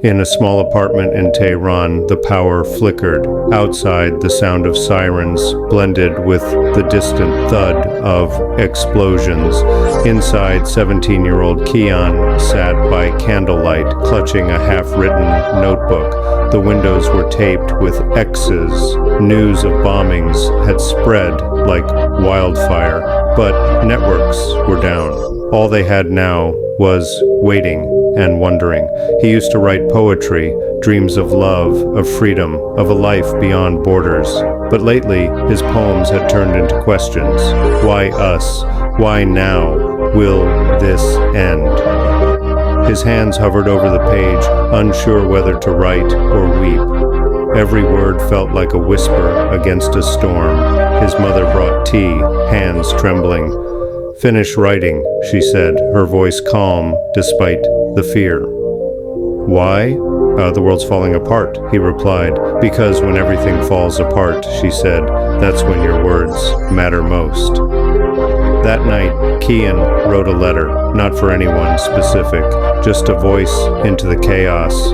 In a small apartment in Tehran, the power flickered. Outside, the sound of sirens blended with the distant thud of explosions. Inside, 17-year-old Kian sat by candlelight, clutching a half-written notebook. The windows were taped with X's. News of bombings had spread like wildfire, but networks were down. All they had now was waiting and wondering. He used to write poetry, dreams of love, of freedom, of a life beyond borders. But lately, his poems had turned into questions. Why us? Why now? Will this end? His hands hovered over the page, unsure whether to write or weep. Every word felt like a whisper against a storm. His mother brought tea, hands trembling. "Finish writing," she said, her voice calm despite the fear. "Why?" The world's falling apart," he replied. "Because when everything falls apart," she said, "that's when your words matter most." That night, Kian wrote a letter, not for anyone specific, just a voice into the chaos.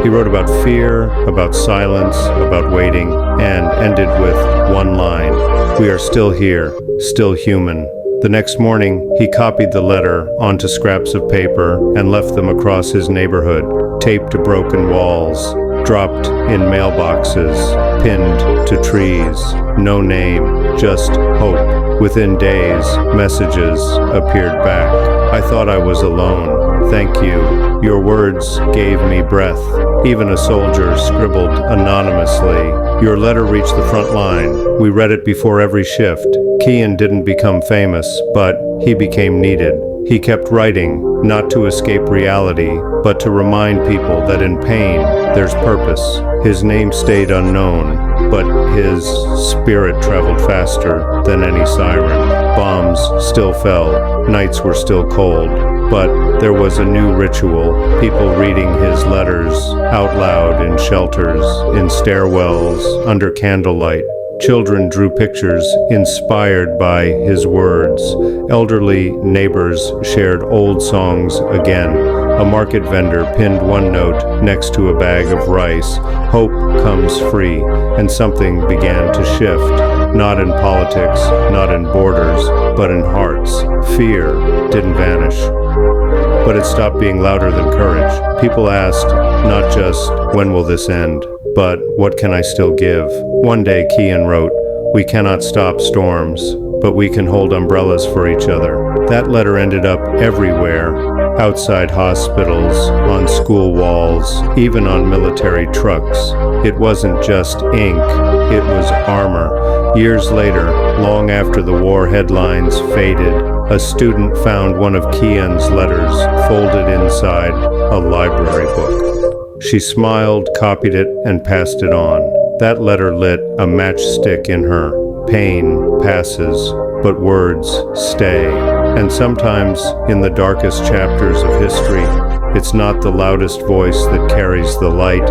He wrote about fear, about silence, about waiting, and ended with one line: "We are still here, still human." The next morning, he copied the letter onto scraps of paper and left them across his neighborhood, taped to broken walls, dropped in mailboxes, pinned to trees. No name, just hope. Within days, messages appeared back. "I thought I was alone. Thank you. Your words gave me breath." Even a soldier scribbled anonymously. "Your letter reached the front line. We read it before every shift." Kian didn't become famous, but he became needed. He kept writing, not to escape reality, but to remind people that in pain, there's purpose. His name stayed unknown, but his spirit traveled faster than any siren. Bombs still fell, nights were still cold, but there was a new ritual, people reading his letters out loud in shelters, in stairwells, under candlelight. Children drew pictures inspired by his words. Elderly neighbors shared old songs again. A market vendor pinned one note next to a bag of rice. Hope comes free, and something began to shift. Not in politics, not in borders, but in hearts. Fear didn't vanish, but it stopped being louder than courage. People asked, not just, "When will this end?" but "What can I still give?" One day, Kian wrote, "We cannot stop storms, but we can hold umbrellas for each other." That letter ended up everywhere, outside hospitals, on school walls, even on military trucks. It wasn't just ink, it was armor. Years later, long after the war headlines faded, a student found one of Kian's letters folded inside a library book. She smiled, copied it, and passed it on. That letter lit a matchstick in her. Pain passes, but words stay. And sometimes, in the darkest chapters of history, it's not the loudest voice that carries the light.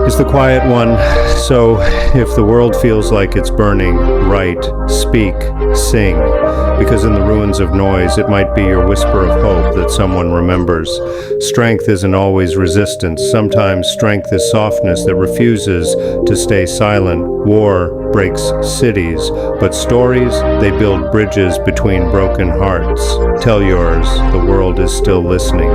It's the quiet one. So, if the world feels like it's burning, write, speak, sing. Because in the ruins of noise, it might be your whisper of hope that someone remembers. Strength isn't always resistance. Sometimes strength is softness that refuses to stay silent. War breaks cities, but stories, they build bridges between broken hearts. Tell yours, the world is still listening.